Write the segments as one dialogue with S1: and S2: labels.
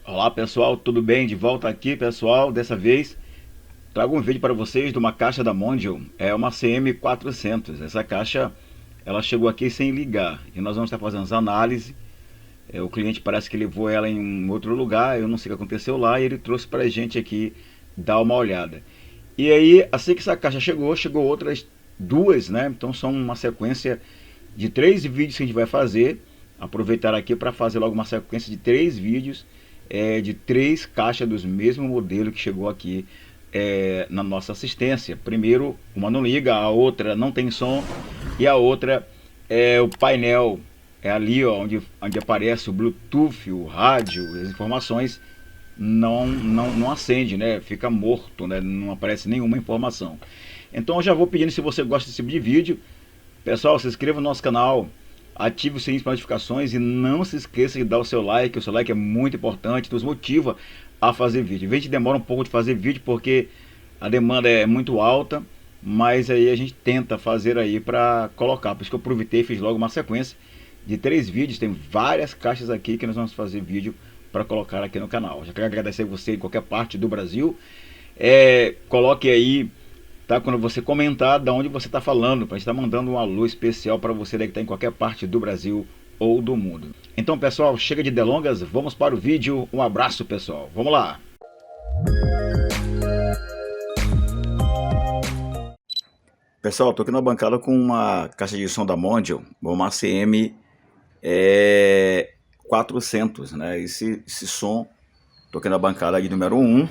S1: Olá pessoal, tudo bem? De volta aqui pessoal, dessa vez trago um vídeo para vocês de uma caixa da Mondial, é uma CM400. Essa caixa ela chegou aqui sem ligar e nós vamos estar fazendo essa análise. O cliente parece que levou ela em um outro lugar, eu não sei o que aconteceu lá e ele trouxe para a gente aqui dar uma olhada. E aí, assim que essa caixa chegou outras duas, né? Então são uma sequência de 3 vídeos que a gente vai fazer. Aproveitar aqui para fazer logo uma sequência de 3 vídeos de 3 caixas dos mesmo modelo que chegou aqui na nossa assistência. Primeiro, uma não liga, a outra não tem som e a outra é o painel. É ali ó, onde aparece o Bluetooth, o rádio, as informações não acende, né? Fica morto, né? Não aparece nenhuma informação. Então eu já vou pedindo, se você gosta desse tipo de vídeo, pessoal, se inscreva no nosso canal, ative o sininho de notificações e não se esqueça de dar o seu like. O seu like é muito importante, nos motiva a fazer vídeo. Às vezes demora um pouco de fazer vídeo porque a demanda é muito alta, mas aí a gente tenta fazer aí para colocar. Por isso que eu aproveitei e fiz logo uma sequência de 3 vídeos. Tem várias caixas aqui que nós vamos fazer vídeo para colocar aqui no canal. Já quero agradecer você em qualquer parte do Brasil. Coloque aí, tá? Quando você comentar de onde você está falando, para a gente estar mandando um alô especial para você que está em qualquer parte do Brasil ou do mundo. Então, pessoal, chega de delongas, vamos para o vídeo. Um abraço, pessoal. Vamos lá. Pessoal, estou aqui na bancada com uma caixa de som da Mondial, uma ACM 400, né? Esse som, estou aqui na bancada de número 1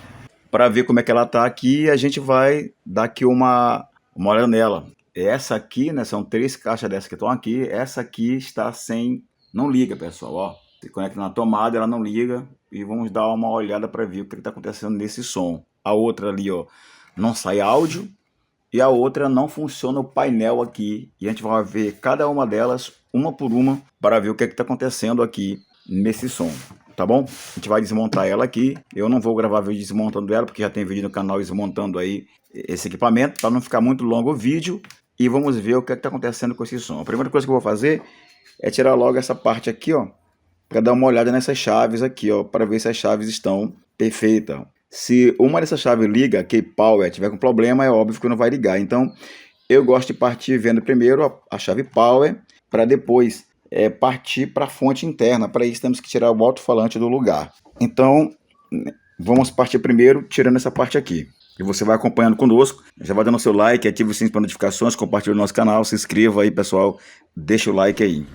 S1: para ver como é que ela tá aqui. A gente vai dar aqui uma olhada nela. Essa aqui, né, são 3 caixas dessas que estão aqui. Essa aqui está sem, não liga, pessoal, ó. Se conecta na tomada, ela não liga, e vamos dar uma olhada para ver o que está acontecendo nesse som. A outra ali, ó, não sai áudio, e a outra não funciona o painel aqui, e a gente vai ver cada uma delas, uma por uma, para ver o que está acontecendo aqui nesse som. Tá bom? A gente vai desmontar ela aqui. Eu não vou gravar vídeo desmontando ela, porque já tem vídeo no canal desmontando aí esse equipamento, para não ficar muito longo o vídeo. E vamos ver o que está acontecendo com esse som. A primeira coisa que eu vou fazer é tirar logo essa parte aqui, ó, para dar uma olhada nessas chaves aqui, ó, para ver se as chaves estão perfeitas. Se uma dessas chaves liga, que power tiver com problema, é óbvio que não vai ligar. Então, eu gosto de partir vendo primeiro a chave power, para depois partir para a fonte interna. Para isso temos que tirar o alto-falante do lugar. Então, vamos partir primeiro tirando essa parte aqui. E você vai acompanhando conosco, já vai dando seu like, ative o sininho para notificações, compartilhe o nosso canal, se inscreva aí, pessoal, deixa o like aí,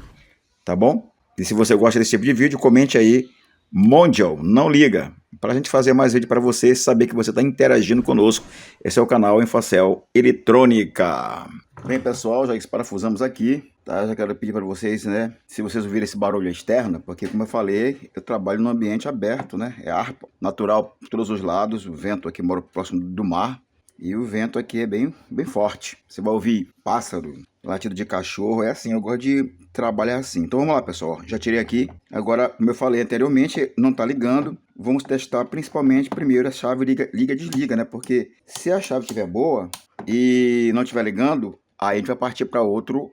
S1: tá bom? E se você gosta desse tipo de vídeo, comente aí, Mondial, não liga, para a gente fazer mais vídeo para você, saber que você está interagindo conosco. Esse é o canal Infacel Eletrônica. Bem, pessoal, já parafusamos aqui, tá? Já quero pedir para vocês, né, se vocês ouvirem esse barulho externo, porque como eu falei, eu trabalho num ambiente aberto, né, é ar natural por todos os lados, o vento aqui mora próximo do mar, e o vento aqui é bem forte. Você vai ouvir pássaro, latido de cachorro, é assim, eu gosto de trabalhar assim. Então vamos lá, pessoal, já tirei aqui. Agora, como eu falei anteriormente, não tá ligando. Vamos testar principalmente primeiro a chave liga desliga, né? Porque se a chave estiver boa e não estiver ligando, aí a gente vai partir para outro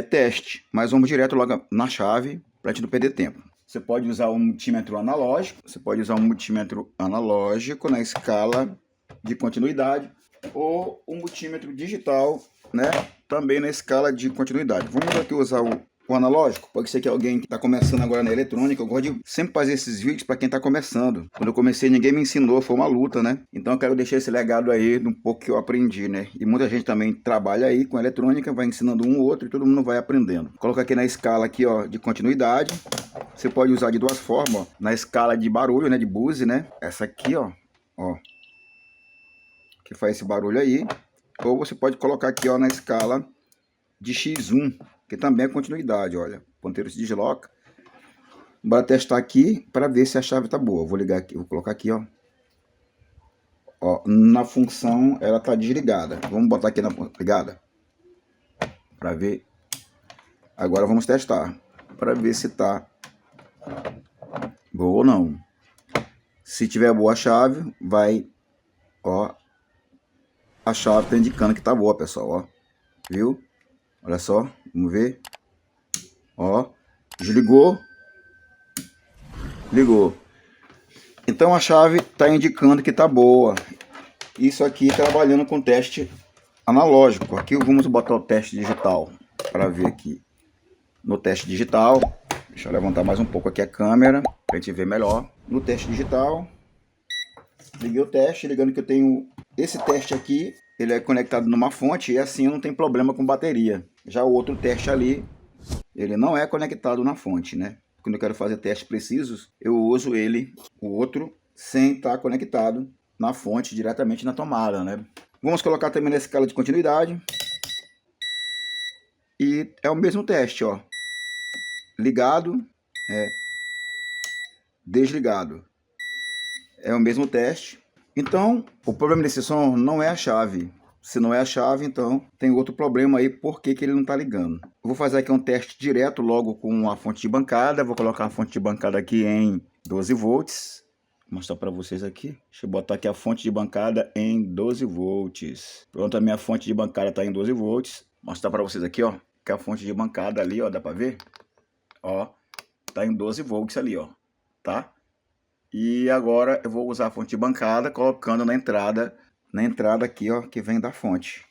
S1: teste. Mas vamos direto logo na chave para a gente não perder tempo. Você pode usar um multímetro analógico, na escala de continuidade, ou um multímetro digital, né, também na escala de continuidade. Vamos aqui usar o analógico. Pode ser que alguém que está começando agora na eletrônica, eu gosto de sempre fazer esses vídeos para quem está começando. Quando eu comecei, ninguém me ensinou, foi uma luta, né? Então eu quero deixar esse legado aí de um pouco que eu aprendi, né? E muita gente também trabalha aí com eletrônica, vai ensinando um ou outro e todo mundo vai aprendendo. Coloca aqui na escala aqui, ó, de continuidade. Você pode usar de duas formas, ó, na escala de barulho, né, de buzz, né? Essa aqui, ó, que faz esse barulho aí, ou você pode colocar aqui, ó, na escala de X1, que também é continuidade, olha, o ponteiro se desloca. Bora testar aqui para ver se a chave tá boa. Vou ligar aqui, vou colocar aqui, ó, na função ela tá desligada. Vamos botar aqui na ligada para ver. Agora vamos testar para ver se tá boa ou não. Se tiver boa a chave, vai, ó, a chave tá indicando que tá boa, pessoal, ó. Viu? Olha só, vamos ver. Ó, desligou. Ligou. Então a chave está indicando que está boa. Isso aqui trabalhando com teste analógico. Aqui vamos botar o teste digital para ver aqui. No teste digital, deixa eu levantar mais um pouco aqui a câmera para a gente ver melhor. No teste digital, liguei o teste, ligando que eu tenho esse teste aqui, ele é conectado numa fonte e assim não tem problema com bateria. Já o outro teste ali, ele não é conectado na fonte, né? Quando eu quero fazer testes precisos, eu uso ele, o outro, sem estar conectado na fonte, diretamente na tomada, né? Vamos colocar também na escala de continuidade. E é o mesmo teste, ó. Ligado, desligado. É o mesmo teste. Então, o problema desse som não é a chave. Se não é a chave, então tem outro problema aí, por que ele não está ligando. Eu vou fazer aqui um teste direto logo com a fonte de bancada. Vou colocar a fonte de bancada aqui em 12 volts. Vou mostrar para vocês aqui. Deixa eu botar aqui a fonte de bancada em 12 volts. Pronto, a minha fonte de bancada está em 12 volts. Vou mostrar para vocês aqui, ó, que a fonte de bancada ali, ó, dá para ver? Ó, tá em 12 volts ali, ó, tá? E agora eu vou usar a fonte de bancada, colocando na entrada aqui, ó, que vem da fonte.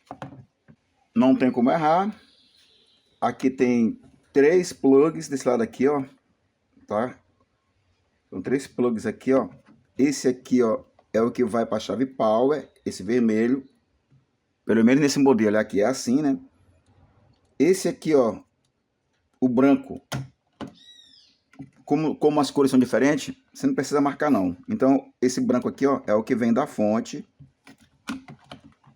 S1: Não tem como errar. Aqui tem 3 plugs desse lado aqui, ó, tá? São 3 plugs aqui, ó. Esse aqui, ó, é o que vai para a chave power, esse vermelho. Pelo menos nesse modelo aqui é assim, né? Esse aqui, ó, o branco, como as cores são diferentes, você não precisa marcar não. Então, esse branco aqui, ó, é o que vem da fonte.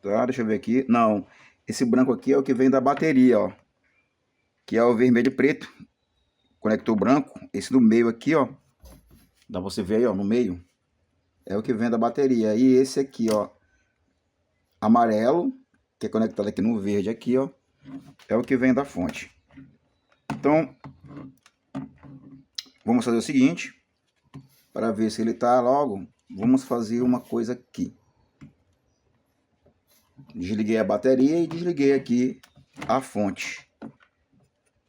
S1: Tá? Deixa eu ver aqui. Não, esse branco aqui é o que vem da bateria, ó. Que é o vermelho e preto. Conector branco. Esse do meio aqui, ó. Dá pra você ver aí, ó, no meio. É o que vem da bateria. E esse aqui, ó, amarelo, que é conectado aqui no verde aqui, ó, é o que vem da fonte. Então, vamos fazer o seguinte, para ver se ele tá logo, vamos fazer uma coisa aqui. Desliguei a bateria e desliguei aqui a fonte.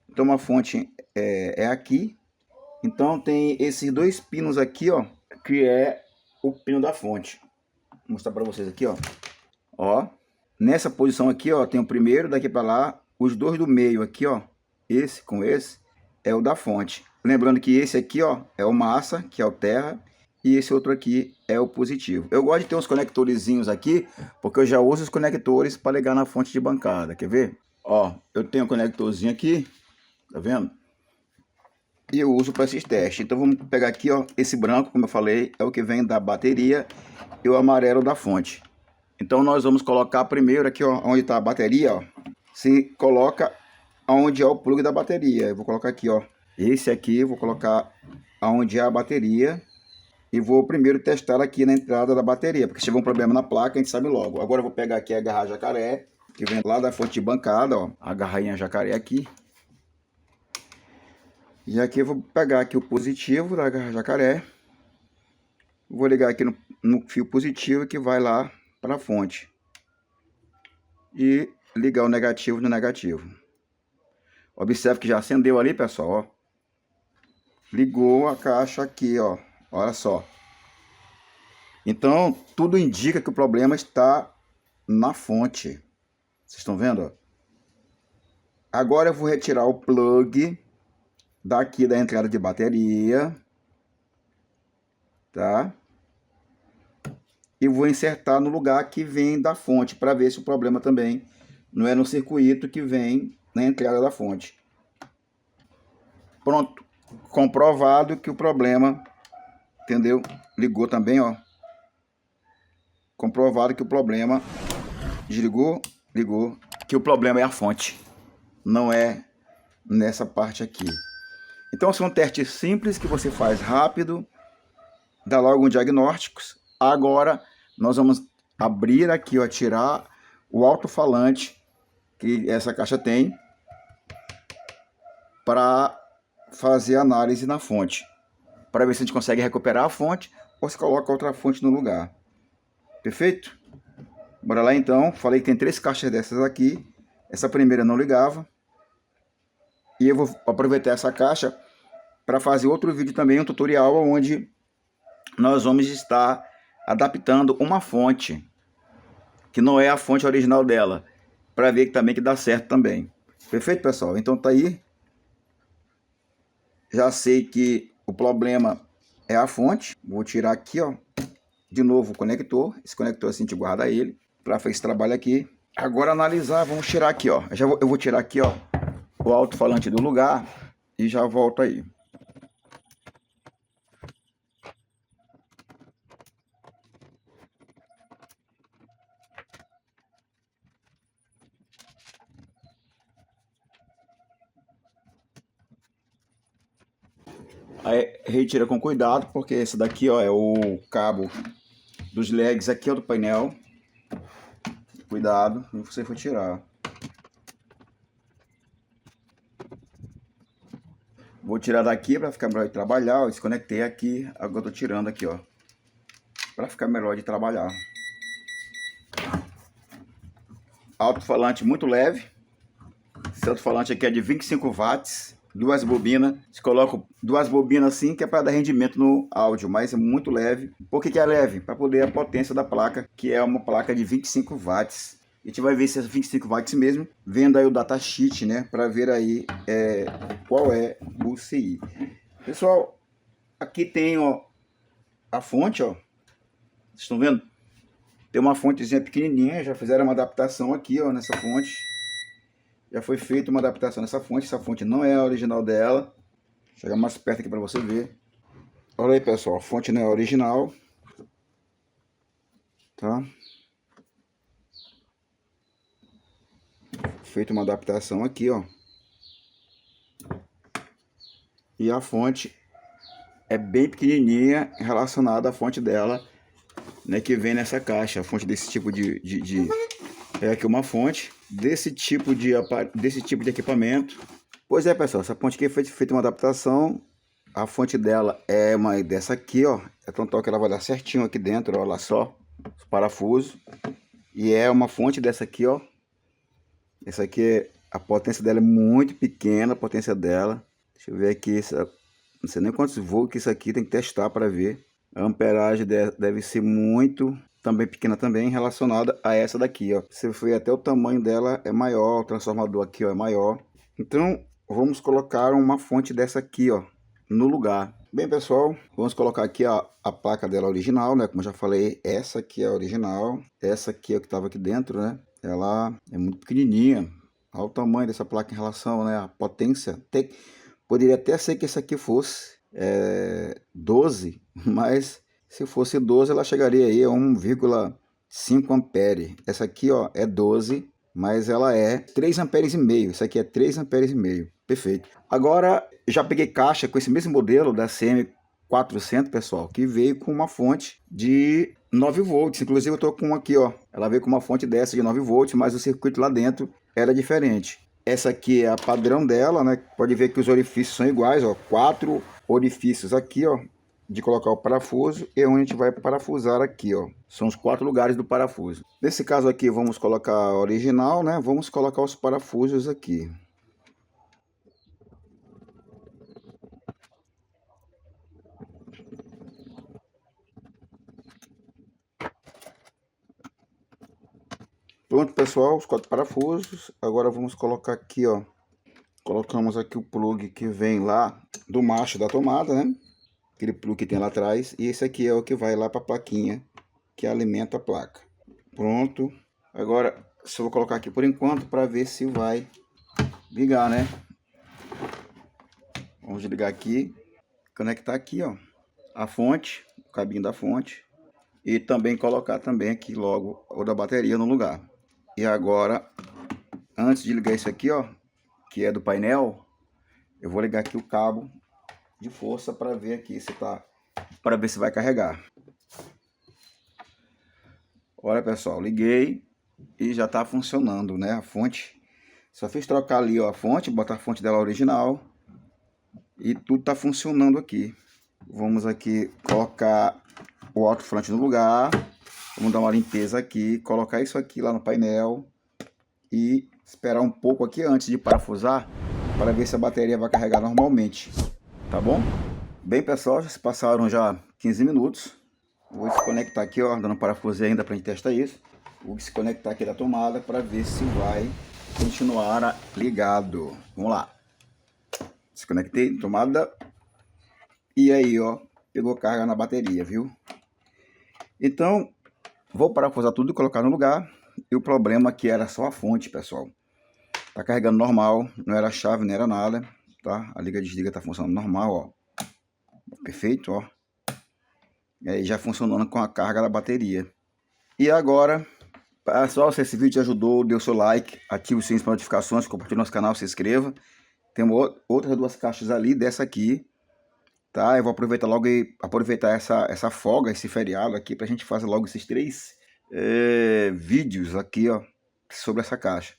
S1: Então a fonte é aqui. Então tem esses 2 pinos aqui, ó, que é o pino da fonte. Vou mostrar para vocês aqui, ó. Ó, nessa posição aqui, ó, tem o primeiro, daqui para lá, os 2 do meio aqui, ó, esse com esse é o da fonte. Lembrando que esse aqui, ó, é o massa, que é o terra, e esse outro aqui é o positivo. Eu gosto de ter uns conectorzinhos aqui, porque eu já uso os conectores para ligar na fonte de bancada. Quer ver? Ó, eu tenho um conectorzinho aqui, tá vendo? E eu uso para esses testes. Então vamos pegar aqui, ó, esse branco, como eu falei, é o que vem da bateria, e o amarelo da fonte. Então nós vamos colocar primeiro aqui, ó, onde está a bateria, ó. Se coloca onde é o plug da bateria. Eu vou colocar aqui, ó. Esse aqui eu vou colocar onde é a bateria. E vou primeiro testar aqui na entrada da bateria, porque se tiver um problema na placa, a gente sabe logo. Agora eu vou pegar aqui a garra jacaré, que vem lá da fonte de bancada, ó. A garrainha jacaré aqui. E aqui eu vou pegar aqui o positivo da garra jacaré. Vou ligar aqui no fio positivo que vai lá para a fonte. E ligar o negativo no negativo. Observe que já acendeu ali, pessoal, ó. Ligou a caixa aqui, ó. Olha só. Então, tudo indica que o problema está na fonte. Vocês estão vendo, ó? Agora eu vou retirar o plug daqui da entrada de bateria, tá? E vou insertar no lugar que vem da fonte, para ver se o problema também não é no circuito que vem na entrada da fonte. Pronto, comprovado que o problema, entendeu? Ligou também, ó. Comprovado que o problema desligou, ligou, que o problema é a fonte, não é nessa parte aqui. Então são testes simples que você faz rápido, dá logo um diagnóstico. Agora nós vamos abrir aqui, ó, tirar o alto-falante que essa caixa tem para fazer análise na fonte, para ver se a gente consegue recuperar a fonte ou se coloca outra fonte no lugar. Perfeito? Bora lá então. Falei que tem 3 caixas dessas aqui. Essa primeira não ligava. E eu vou aproveitar essa caixa para fazer outro vídeo também, um tutorial onde nós vamos estar adaptando uma fonte, que não é a fonte original dela, para ver que também que dá certo também. Perfeito, pessoal? Então tá aí. Já sei que o problema é a fonte. Vou tirar aqui, ó, de novo o conector. Esse conector assim a gente guarda ele para fazer esse trabalho aqui. Agora analisar, vamos tirar aqui, ó. Eu vou tirar aqui, ó, o alto-falante do lugar e já volto aí. Aí retira com cuidado, porque esse daqui, ó, é o cabo dos LEDs aqui, ó, do painel. Cuidado, quando você for tirar. Vou tirar daqui para ficar melhor de trabalhar. Eu desconectei aqui, agora eu tô tirando aqui, ó, para ficar melhor de trabalhar. Alto-falante muito leve. Esse alto-falante aqui é de 25 watts, duas bobinas. Você coloca duas bobinas assim, que é para dar rendimento no áudio, mas é muito leve. Por que é leve? Para poder a potência da placa, que é uma placa de 25 watts. A gente vai ver se é 25 watts mesmo, vendo aí o datasheet, né, para ver aí qual é o CI. Pessoal, aqui tem, ó, a fonte, ó. Vocês estão vendo? Tem uma fontezinha pequenininha, já fizeram uma adaptação aqui, ó, nessa fonte. Já foi feita uma adaptação nessa fonte. Essa fonte não é a original dela. Vou chegar mais perto aqui para você ver. Olha aí, pessoal, a fonte não é a original, tá? Feita uma adaptação aqui, ó. E a fonte é bem pequenininha relacionada à fonte dela, né, que vem nessa caixa. A fonte desse tipo é aqui uma fonte desse tipo de equipamento. Pois é, pessoal, essa fonte aqui foi feita uma adaptação. A fonte dela é uma dessa aqui, ó. É tão tal que ela vai dar certinho aqui dentro, ó, olha só, os parafusos. E é uma fonte dessa aqui, ó. Essa aqui, a potência dela é muito pequena, a potência dela. Deixa eu ver aqui, não sei nem quantos volts que isso aqui, tem que testar para ver. A amperagem deve ser muito, também pequena também, relacionada a essa daqui, ó. Você vê até o tamanho dela é maior, o transformador aqui, ó, é maior. Então, vamos colocar uma fonte dessa aqui, ó, no lugar. Bem, pessoal, vamos colocar aqui a placa dela original, né? Como eu já falei, essa aqui é a original. Essa aqui é o que estava aqui dentro, né? Ela é muito pequenininha. Olha o tamanho dessa placa em relação, né, à potência. Poderia até ser que essa aqui fosse 12, mas se fosse 12 ela chegaria aí a 1,5 ampere. Essa aqui, ó, é 12, mas ela é 3 amperes e meio. Isso aqui é 3 amperes e meio. Perfeito. Agora, já peguei caixa com esse mesmo modelo da CM400, pessoal, que veio com uma fonte de 9 volts. Inclusive eu tô com aqui, ó, ela veio com uma fonte dessa de 9 volts, mas o circuito lá dentro era diferente. Essa aqui é a padrão dela, né? Pode ver que os orifícios são iguais, ó, 4 orifícios aqui, ó, de colocar o parafuso, e onde a gente vai parafusar aqui, ó. São os 4 lugares do parafuso. Nesse caso aqui, vamos colocar a original, né? Vamos colocar os parafusos aqui. Pronto, pessoal, os 4 parafusos. Agora vamos colocar aqui, ó. Colocamos aqui o plug que vem lá do macho da tomada, né? Aquele plug que tem lá atrás. E esse aqui é o que vai lá para a plaquinha que alimenta a placa. Pronto. Agora, só vou colocar aqui por enquanto para ver se vai ligar, né? Vamos desligar aqui. Conectar aqui, ó, a fonte, o cabinho da fonte. E também colocar também aqui logo o da bateria no lugar. E agora, antes de ligar isso aqui, ó, que é do painel, eu vou ligar aqui o cabo de força para ver aqui se tá, para ver se vai carregar. Olha, pessoal, liguei e já tá funcionando, né? A fonte, só fiz trocar ali, ó, a fonte, botar a fonte dela original e tudo tá funcionando aqui. Vamos aqui colocar o alto-falante no lugar. Vamos dar uma limpeza aqui, colocar isso aqui lá no painel e esperar um pouco aqui antes de parafusar para ver se a bateria vai carregar normalmente, tá bom? Bem, pessoal, já se passaram já 15 minutos. Vou desconectar aqui, ó, dando parafuso ainda pra gente testar isso. Vou desconectar aqui da tomada para ver se vai continuar ligado. Vamos lá. Desconectei, tomada. E aí, ó, pegou carga na bateria, viu? Então, vou parafusar tudo e colocar no lugar. E o problema aqui era só a fonte, pessoal. Tá carregando normal, não era chave, não era nada, tá? A liga e desliga tá funcionando normal, ó. Perfeito, ó. E aí já funcionando com a carga da bateria. E agora, pessoal, se esse vídeo te ajudou, dê o seu like, ative o sininho para notificações, compartilhe nosso canal, se inscreva. Tem outras 2 caixas ali dessa aqui, tá? Eu vou aproveitar logo e aproveitar essa folga, esse feriado aqui, pra gente fazer logo esses 3 vídeos aqui, ó, sobre essa caixa.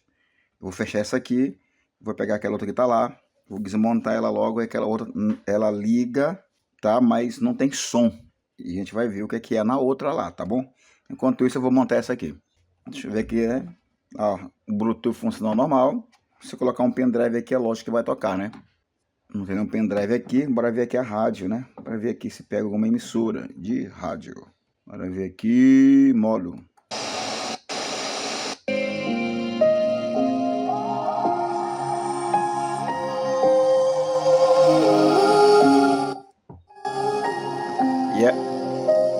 S1: Eu vou fechar essa aqui, vou pegar aquela outra que tá lá, vou desmontar ela logo, e aquela outra, ela liga, tá? Mas não tem som. E a gente vai ver o que é na outra lá, tá bom? Enquanto isso, eu vou montar essa aqui. Deixa eu ver aqui, né? Ó, o Bluetooth funcionando normal. Se eu colocar um pendrive aqui, é lógico que vai tocar, né? Não tem nenhum pendrive aqui. Bora ver aqui a rádio, né? Bora ver aqui se pega alguma emissora de rádio. Bora ver aqui, modo.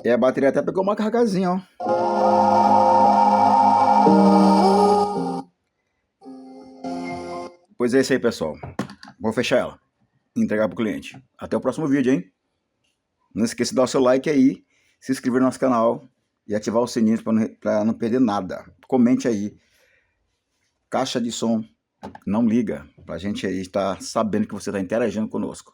S1: E a bateria até pegou uma cargazinha, ó. Pois é isso aí, pessoal. Vou fechar ela e entregar pro cliente. Até o próximo vídeo, hein? Não esqueça de dar o seu like aí, se inscrever no nosso canal e ativar o sininho para não perder nada. Comente aí. Caixa de som não liga, pra gente aí estar sabendo que você está interagindo conosco.